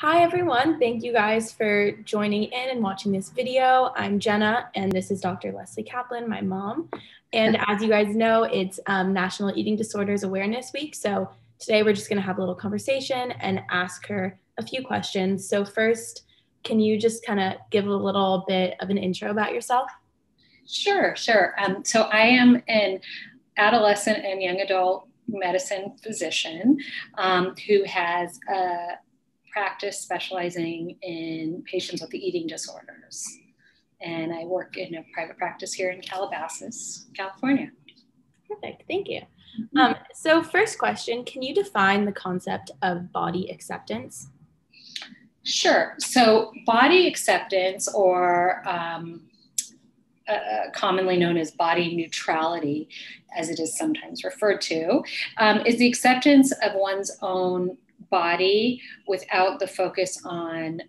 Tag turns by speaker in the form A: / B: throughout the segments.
A: Hi everyone, thank you guys for joining in and watching this video. I'm Jenna and this is Dr. Leslie Kaplan, my mom. And as you guys know, it's National Eating Disorders Awareness Week. So today we're just gonna have a little conversation and ask her a few questions. So first, can you just kind of give a little bit of an intro about yourself?
B: Sure. So I am an adolescent and young adult medicine physician who has a practice specializing in patients with eating disorders. And I work in a private practice here in Calabasas, California.
A: Perfect, thank you. So first question, can you define the concept of body acceptance?
B: Sure. So body acceptance, or commonly known as body neutrality, as it is sometimes referred to, is the acceptance of one's own body without the focus on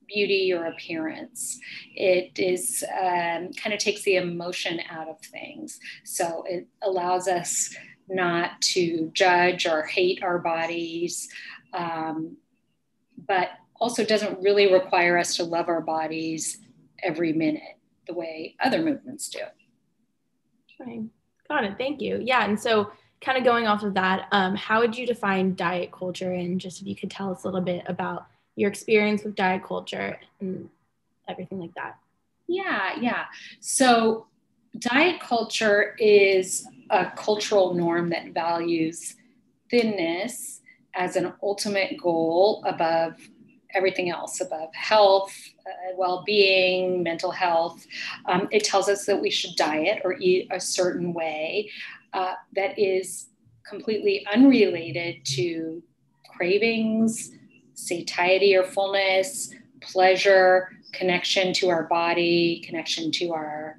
B: beauty or appearance. It is kind of takes the emotion out of things. So it allows us not to judge or hate our bodies, but also doesn't really require us to love our bodies every minute the way other movements do.
A: Right. Got it. Thank you. Yeah. And so kind of going off of that, how would you define diet culture? And just if you could tell us a little bit about your experience with diet culture and everything like that.
B: Yeah. So diet culture is a cultural norm that values thinness as an ultimate goal above everything else, above health, well-being, mental health. It tells us that we should diet or eat a certain way that is completely unrelated to cravings, satiety or fullness, pleasure, connection to our body, connection to our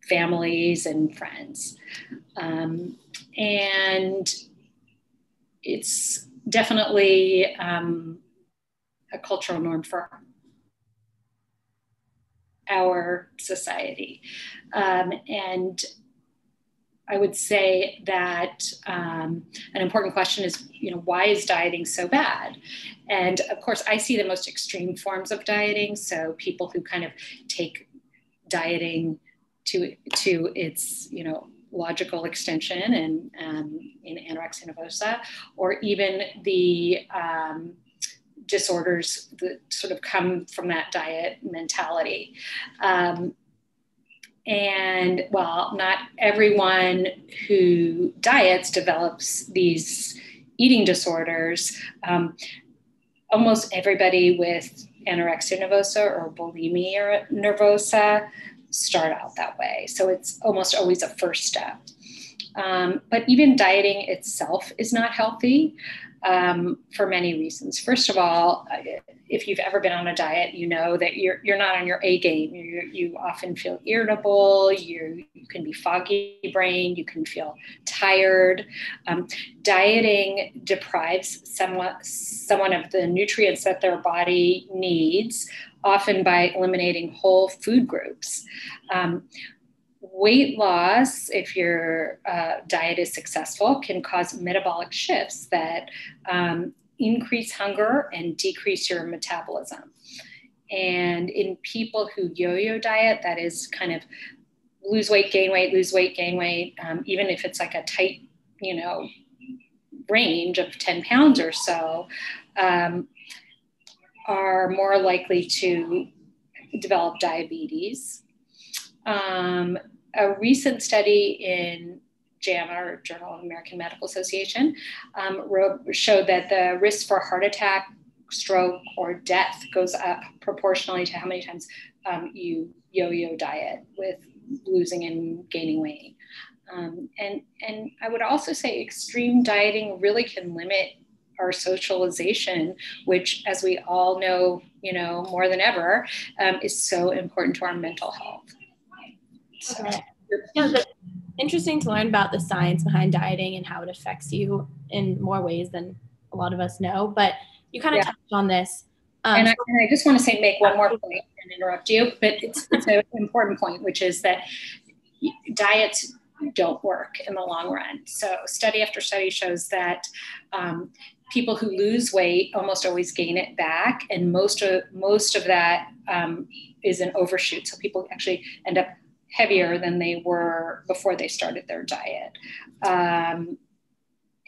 B: families and friends. And it's definitely a cultural norm for our society. And I would say that an important question is, why is dieting so bad? And of course, I see the most extreme forms of dieting. So people who kind of take dieting to its, logical extension and in anorexia nervosa, or even the disorders that sort of come from that diet mentality. And while not everyone who diets develops these eating disorders, almost everybody with anorexia nervosa or bulimia nervosa start out that way. So it's almost always a first step. But even dieting itself is not healthy for many reasons. First of all, if you've ever been on a diet, you know that you're not on your A game. You often feel irritable. You can be foggy brained. You can feel tired. Dieting deprives someone of the nutrients that their body needs, often by eliminating whole food groups. Weight loss, if your diet is successful, can cause metabolic shifts that increase hunger and decrease your metabolism. And in people who yo-yo diet, that is kind of lose weight, gain weight, lose weight, gain weight, even if it's like a tight, range of 10 pounds or so, are more likely to develop diabetes. A recent study in JAMA, or Journal of American Medical Association, showed that the risk for heart attack, stroke, or death goes up proportionally to how many times you yo-yo diet with losing and gaining weight. And I would also say extreme dieting really can limit our socialization, which, as we all know, more than ever, is so important to our mental health.
A: Okay. Yeah, that's interesting to learn about the science behind dieting and how it affects you in more ways than a lot of us know. But you kind of touched on this.
B: And I just want to make one more point and interrupt you, but it's an important point, which is that diets don't work in the long run. So study after study shows that people who lose weight almost always gain it back, and most of that is an overshoot. So people actually end up heavier than they were before they started their diet.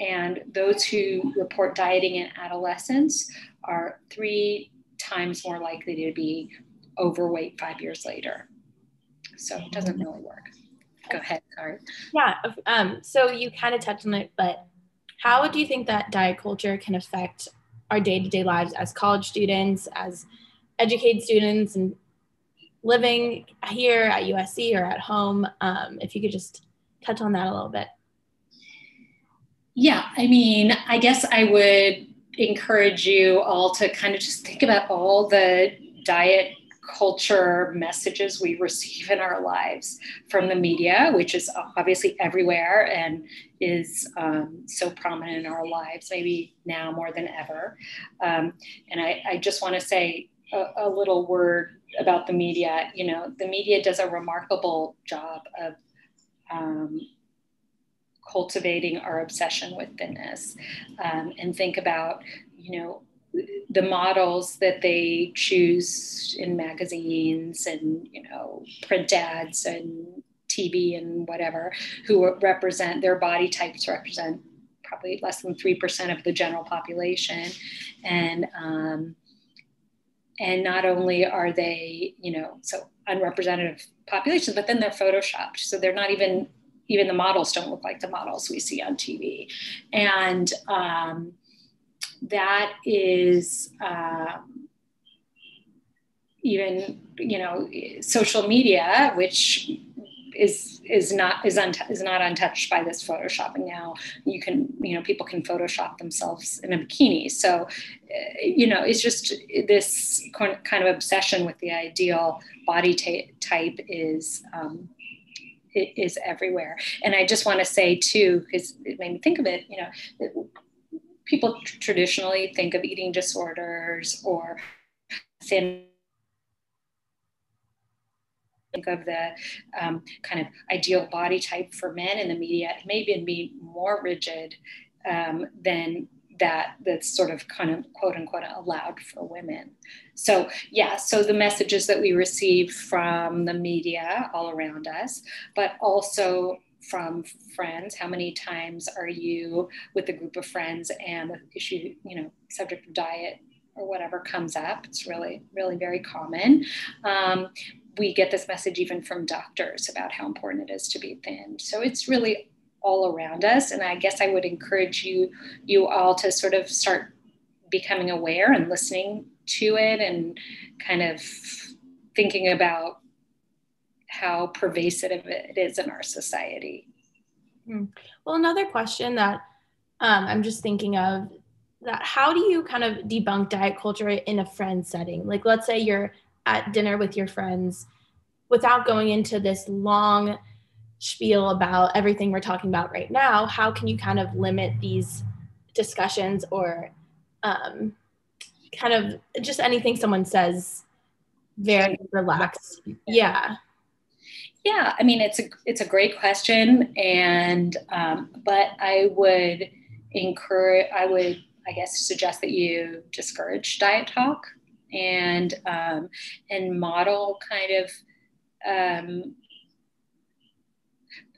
B: And those who report dieting in adolescence are 3 times more likely to be overweight 5 years later. So it doesn't really work. Go ahead, sorry.
A: Yeah, so you kind of touched on it, but how do you think that diet culture can affect our day-to-day lives as college students, as educated students, and living here at USC or at home? If you could just touch on that a little bit.
B: Yeah, I mean, I guess I would encourage you all to kind of just think about all the diet culture messages we receive in our lives from the media, which is obviously everywhere and is so prominent in our lives, maybe now more than ever. And I just want to say a little word about the media. You know, the media does a remarkable job of cultivating our obsession with thinness, and think about, you know, the models that they choose in magazines and, you know, print ads and TV and whatever, who represent, their body types represent probably less than 3% of the general population. And not only are they, you know, so unrepresentative populations, but then they're photoshopped. So they're not even the models don't look like the models we see on TV. And that is even, you know, social media, which is not untouched by this photoshopping. Now you can, you know, people can Photoshop themselves in a bikini. So, you know, it's just this kind of obsession with the ideal body type is everywhere. And I just want to say too, because it made me think of it, you know, people traditionally think of eating disorders or thin, think of the kind of ideal body type for men in the media, it may even be more rigid than that's sort of kind of quote unquote allowed for women. So yeah, so the messages that we receive from the media all around us, but also from friends. How many times are you with a group of friends and the issue, you know, subject of diet or whatever comes up? It's really, really very common. We get this message even from doctors about how important it is to be thin. So it's really all around us. And I guess I would encourage you all to sort of start becoming aware and listening to it and kind of thinking about how pervasive it is in our society.
A: Well, another question that I'm just thinking of, that how do you kind of debunk diet culture in a friend setting? Like, let's say you're at dinner with your friends, without going into this long spiel about everything we're talking about right now, how can you kind of limit these discussions or kind of just anything someone says very relaxed? Yeah.
B: Yeah, I mean, it's a great question, and but I would I guess suggest that you discourage diet talk and model kind of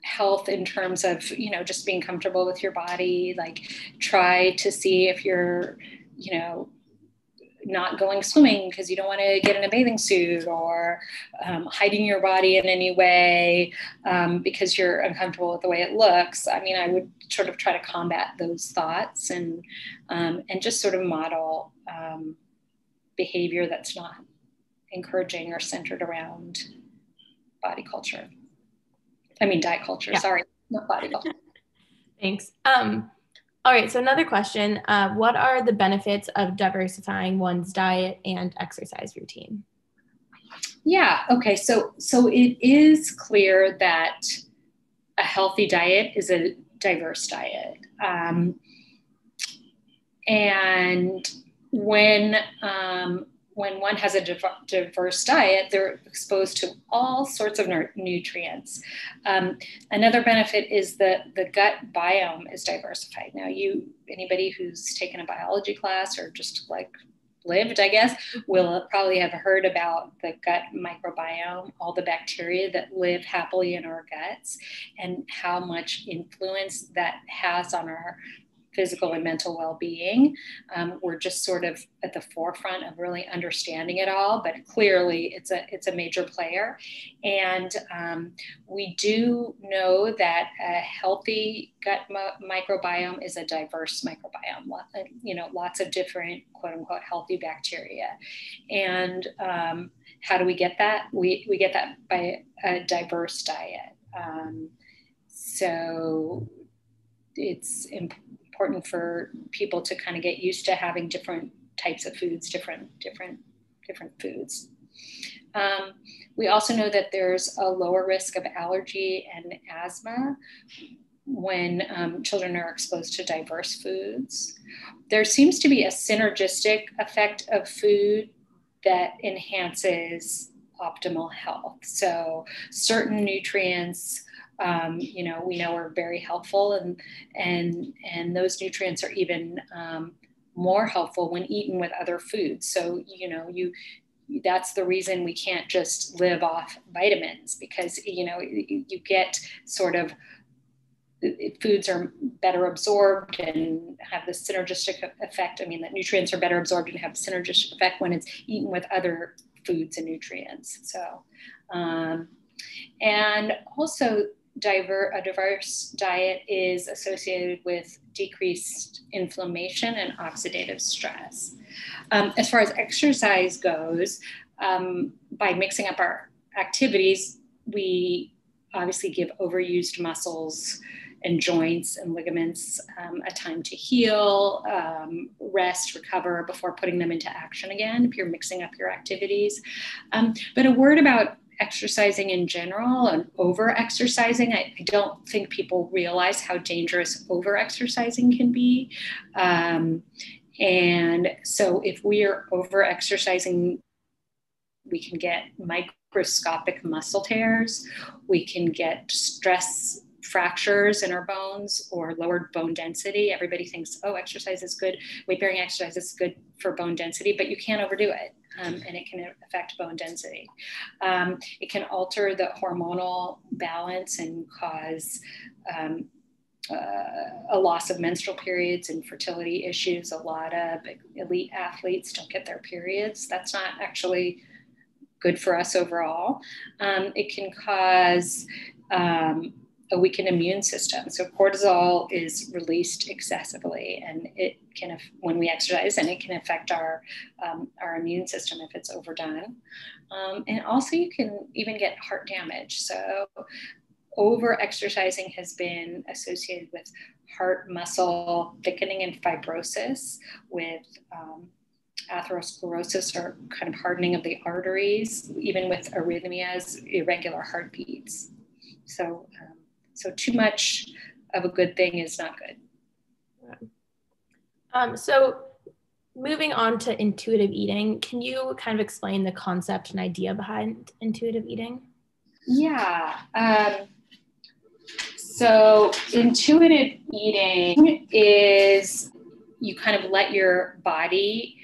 B: health in terms of, you know, just being comfortable with your body. Like, try to see if you're, you know, not going swimming because you don't want to get in a bathing suit, or hiding your body in any way because you're uncomfortable with the way it looks. I mean, I would sort of try to combat those thoughts and just sort of model behavior that's not encouraging or centered around body culture. I mean, diet culture, yeah. Sorry, not body culture.
A: Thanks. All right, so another question. What are the benefits of diversifying one's diet and exercise routine?
B: Yeah, okay, so it is clear that a healthy diet is a diverse diet. And when when one has a diverse diet, they're exposed to all sorts of nutrients. Another benefit is that the gut biome is diversified. Now, anybody who's taken a biology class or just like lived, I guess, will probably have heard about the gut microbiome, all the bacteria that live happily in our guts, and how much influence that has on our physical and mental well-being. We're just sort of at the forefront of really understanding it all, but clearly it's a major player. And we do know that a healthy gut microbiome is a diverse microbiome, lots of different quote unquote healthy bacteria. And how do we get that? We get that by a diverse diet. So it's important for people to kind of get used to having different types of foods, different foods. We also know that there's a lower risk of allergy and asthma when children are exposed to diverse foods. There seems to be a synergistic effect of food that enhances optimal health. So certain nutrients we know are very helpful, and those nutrients are even more helpful when eaten with other foods. So, that's the reason we can't just live off vitamins, because, you get sort of, foods are better absorbed and have the synergistic effect. I mean, that nutrients are better absorbed and have synergistic effect when it's eaten with other foods and nutrients. So, and also, a diverse diet is associated with decreased inflammation and oxidative stress. As far as exercise goes, by mixing up our activities, we obviously give overused muscles and joints and ligaments a time to heal, rest, recover before putting them into action again, if you're mixing up your activities. But a word about exercising in general and over-exercising. I don't think people realize how dangerous over-exercising can be. And so if we are over-exercising, we can get microscopic muscle tears. We can get stress fractures in our bones or lowered bone density. Everybody thinks, oh, exercise is good. Weight-bearing exercise is good for bone density, but you can't overdo it. And it can affect bone density. It can alter the hormonal balance and cause a loss of menstrual periods and fertility issues. A lot of elite athletes don't get their periods. That's not actually good for us overall. It can cause a weakened immune system. So cortisol is released excessively, and it can, when we exercise, and it can affect our immune system if it's overdone. And also you can even get heart damage. So over-exercising has been associated with heart muscle thickening and fibrosis, with atherosclerosis, or kind of hardening of the arteries, even with arrhythmias, irregular heartbeats. So too much of a good thing is not good.
A: So moving on to intuitive eating, can you kind of explain the concept and idea behind intuitive eating?
B: Yeah. So intuitive eating is you kind of let your body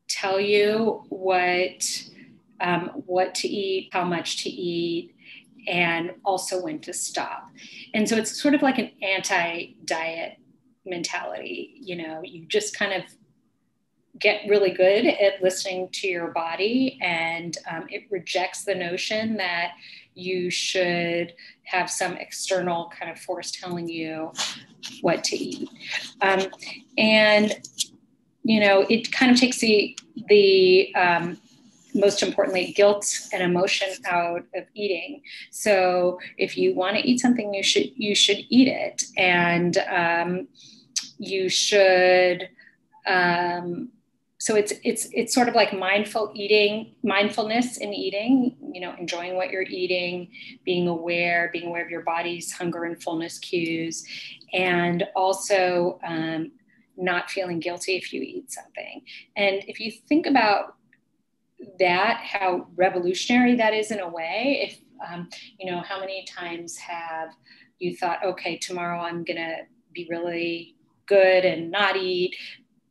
B: tell you what to eat, how much to eat, and also when to stop. And so it's sort of like an anti-diet mentality. You just kind of get really good at listening to your body, and it rejects the notion that you should have some external kind of force telling you what to eat. And it kind of takes the most importantly, guilt and emotion out of eating. So if you want to eat something, you should eat it, and you should. So it's sort of like mindfulness in eating. Enjoying what you're eating, being aware of your body's hunger and fullness cues, and also not feeling guilty if you eat something. And if you think about that, how revolutionary that is in a way, if, how many times have you thought, okay, tomorrow I'm going to be really good and not eat,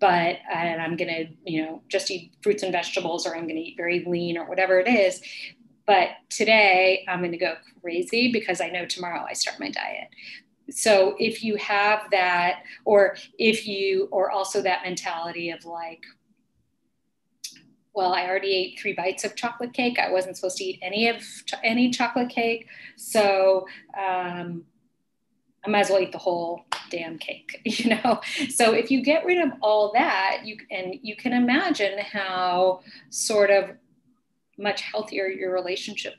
B: and I'm going to, just eat fruits and vegetables, or I'm going to eat very lean, or whatever it is. But today I'm going to go crazy because I know tomorrow I start my diet. So if you have that, or also that mentality of like, well, I already ate 3 bites of chocolate cake. I wasn't supposed to eat any chocolate cake. So I might as well eat the whole damn cake, So if you get rid of all that, you can imagine how sort of much healthier your relationship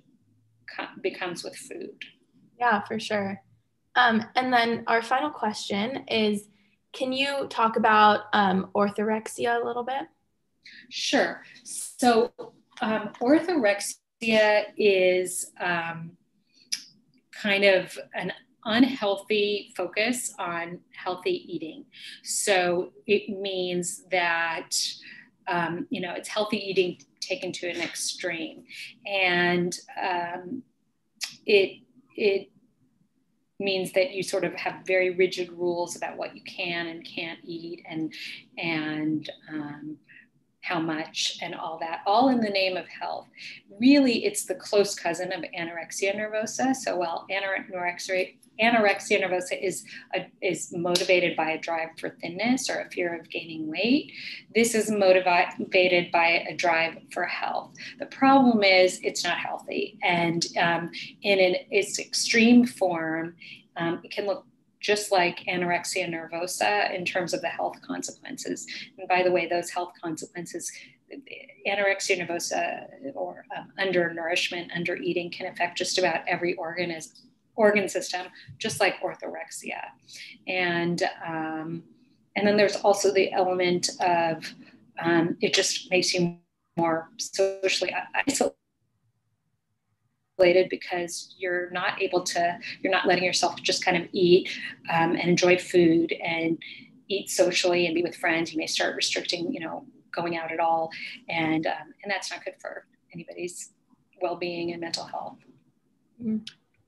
B: becomes with food.
A: Yeah, for sure. And then our final question is, can you talk about orthorexia a little bit?
B: Sure. So orthorexia is kind of an unhealthy focus on healthy eating. So it means that, it's healthy eating taken to an extreme. And it means that you sort of have very rigid rules about what you can and can't eat, and how much, and all that, all in the name of health. Really, it's the close cousin of anorexia nervosa. So while anorexia nervosa is motivated by a drive for thinness or a fear of gaining weight, this is motivated by a drive for health. The problem is it's not healthy. And in its extreme form, it can look just like anorexia nervosa in terms of the health consequences. And by the way, those health consequences, anorexia nervosa, or undernourishment, undereating, can affect just about every organ system, just like orthorexia. And then there's also the element of it just makes you more socially isolated, because you're not letting yourself just kind of eat and enjoy food and eat socially and be with friends. You may start restricting, going out at all. And that's not good for anybody's well-being and mental health.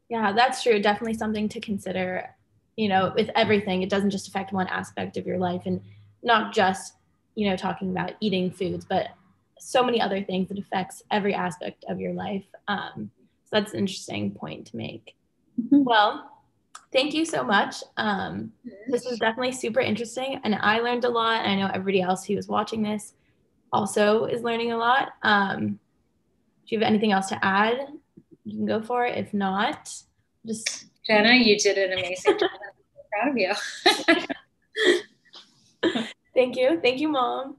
A: Yeah, that's true. Definitely something to consider, with everything. It doesn't just affect one aspect of your life, and not just, talking about eating foods, but so many other things. It affects every aspect of your life. So that's an interesting point to make. Mm-hmm. Well, thank you so much. This was definitely super interesting, and I learned a lot. And I know everybody else who is watching this also is learning a lot. Do you have anything else to add? You can go for it. If not, just...
B: Jenna, you did an amazing job. I'm proud of you.
A: Thank you. Thank you, Mom.